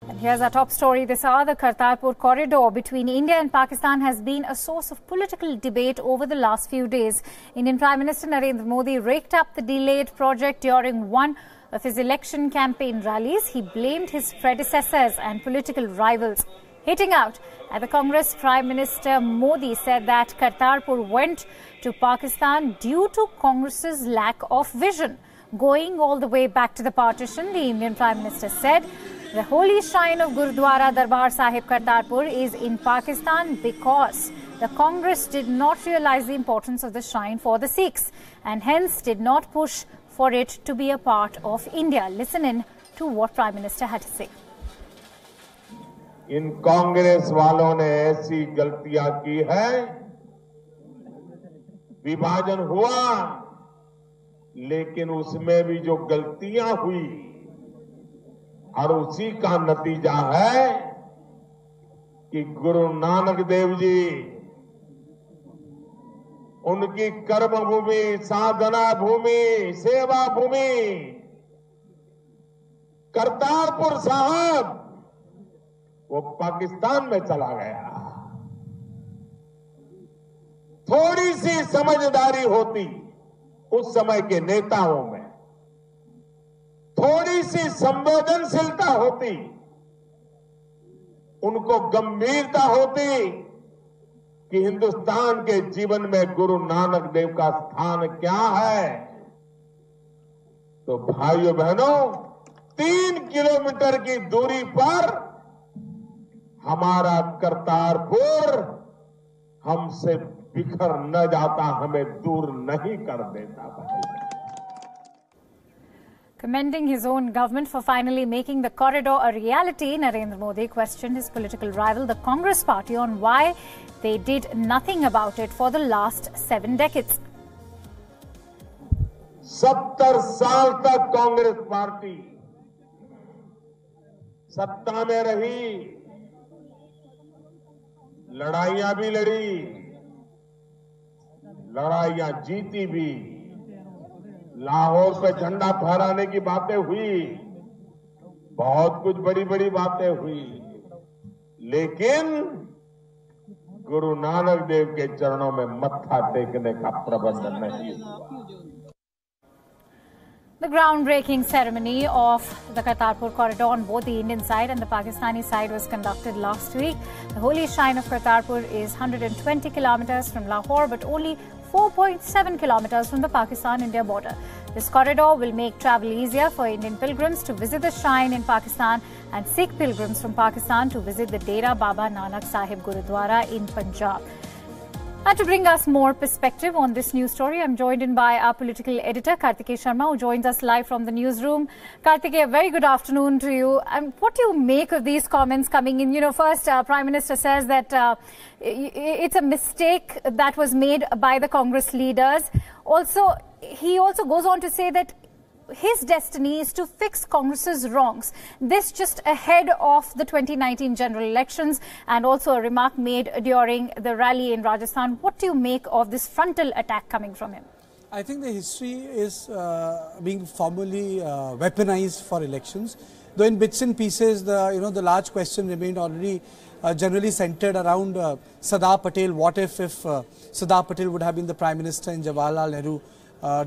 And here's our top story this hour. The Kartarpur corridor between India and Pakistan has been a source of political debate over the last few days. Indian Prime Minister Narendra Modi raked up the delayed project during one of his election campaign rallies. He blamed his predecessors and political rivals. Hitting out at the Congress, Prime Minister Modi said that Kartarpur went to Pakistan due to Congress's lack of vision. Going all the way back to the partition, the Indian Prime Minister said the holy shrine of Gurudwara Darbar Sahib Kartarpur is in Pakistan because the Congress did not realize the importance of the shrine for the Sikhs and hence did not push for it to be a part of India. Listen in to what Prime Minister had to say. इन कांग्रेस वालों ने ऐसी गलतियां की है, विभाजन हुआ, लेकिन उसमें भी जो गलतियां हुई और उसी का नतीजा है कि गुरु नानक देव जी उनकी कर्म भूमि, साधना भूमि, सेवा भूमि करतारपुर साहब वो पाकिस्तान में चला गया। थोड़ी सी समझदारी होती उस समय के नेताओं में, थोड़ी सी संवेदनशीलता होती, उनको गंभीरता होती कि हिंदुस्तान के जीवन में गुरु नानक देव का स्थान क्या है, तो भाइयों बहनों 3 किलोमीटर की दूरी पर हमारा करतारपुर हमसे बिखर न जाता, हमें दूर नहीं कर देता। Commending his own government for finally making the corridor a reality, Narendra Modi questioned his political rival, the Congress party, on why they did nothing about it for the last 7 decades. 70 साल तक Congress party सत्ता में रही, लड़ाइयां भी लड़ी, लड़ाइयां जीती भी, लाहौर पे झंडा फहराने की बातें हुई, बहुत कुछ बड़ी बड़ी बातें हुई, लेकिन गुरु नानक देव के चरणों में मत्था टेकने का प्रबंध नहीं हुआ। The groundbreaking ceremony of the Kartarpur corridor on both the Indian side and the Pakistani side was conducted last week. The holy shrine of Kartarpur is 120 kilometers from Lahore but only 4.7 kilometers from the Pakistan-India border. This corridor will make travel easier for Indian pilgrims to visit the shrine in Pakistan and Sikh pilgrims from Pakistan to visit the Dera Baba Nanak Sahib Gurudwara in Punjab. And to bring us more perspective on this news story, I'm joined in by our political editor, Kartikeya Sharma, who joins us live from the newsroom. Kartikeya, a very good afternoon to you. And what do you make of these comments coming in? You know, first, Prime Minister says that it's a mistake that was made by the Congress leaders. Also, he also goes on to say that his destiny is to fix Congress's wrongs. This just ahead of the 2019 general elections, and also a remark made during the rally in Rajasthan. What do you make of this frontal attack coming from him? I think the history is being formally weaponized for elections. Though in bits and pieces, the large question remained already generally centered around Sardar Patel. What if Sardar Patel would have been the Prime Minister and Jawaharlal Nehru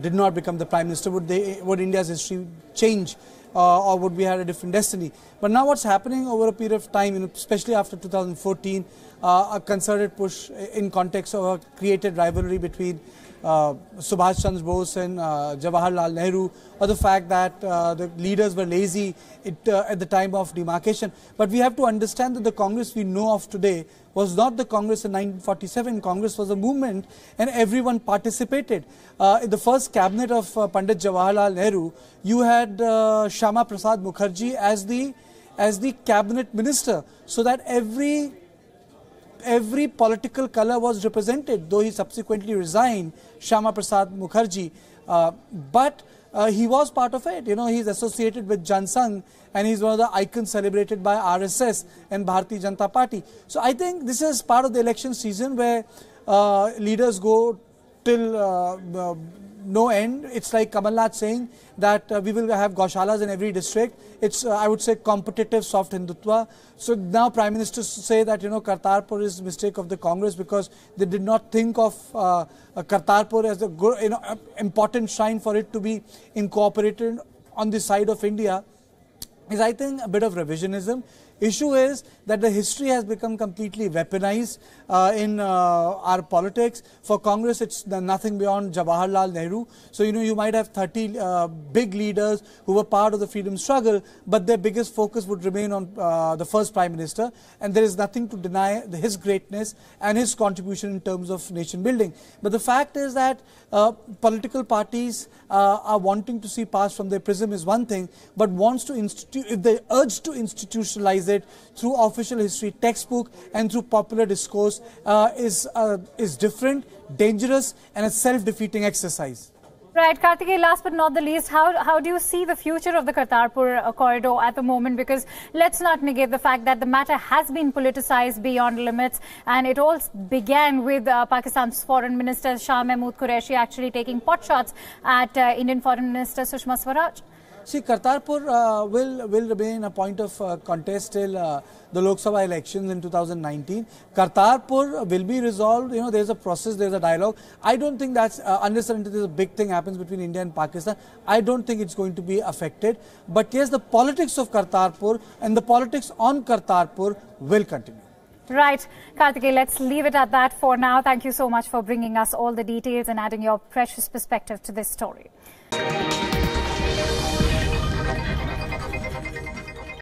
did not become the Prime Minister? Would India's history change, or would we have a different destiny? But now what's happening over a period of time, especially after 2014, a concerted push in context of a created rivalry between Subhash Chandra Bose and Jawaharlal Nehru, or the fact that the leaders were lazy at the time of demarcation. But we have to understand that the Congress we know of today was not the Congress in 1947. Congress was a movement and everyone participated. In the first cabinet of Pandit Jawaharlal Nehru, you had Shyama Prasad Mukherjee as the cabinet minister, so that every political color was represented, though he subsequently resigned, Shyama Prasad Mukherjee. But he was part of it. You know, he's associated with Jan Sangh, and he's one of the icons celebrated by RSS and Bharatiya Janata Party. So I think this is part of the election season where leaders go till no end. It's like Kamal Nath saying that we will have Gaushalas in every district. It's, I would say, competitive soft Hindutva. So now Prime Minister say that, Kartarpur is a mistake of the Congress because they did not think of Kartarpur as a good, important shrine for it to be incorporated on the side of India, is, I think, a bit of revisionism. Issue is that the history has become completely weaponized in our politics. For Congress, it's nothing beyond Jawaharlal Nehru. So, you might have 30 big leaders who were part of the freedom struggle, but their biggest focus would remain on the first Prime Minister. And there is nothing to deny his greatness and his contribution in terms of nation building. But the fact is that political parties are wanting to see past from their prism is one thing, but wants to if they urge to institutionalize it through official history textbook and through popular discourse is different, dangerous, and a self-defeating exercise. Right, Kartikeya, last but not the least, how do you see the future of the Kartarpur corridor at the moment? Because let's not negate the fact that the matter has been politicized beyond limits, and it all began with Pakistan's Foreign Minister Shah Mahmood Qureshi actually taking pot shots at Indian Foreign Minister Sushma Swaraj. See, Kartarpur will remain a point of contest till the Lok Sabha elections in 2019. Kartarpur will be resolved. There's a process, there's a dialogue. I don't think that's, unless and until a big thing happens between India and Pakistan, I don't think it's going to be affected. But yes, the politics of Kartarpur and the politics on Kartarpur will continue. Right. Kartikeya, let's leave it at that for now. Thank you so much for bringing us all the details and adding your precious perspective to this story.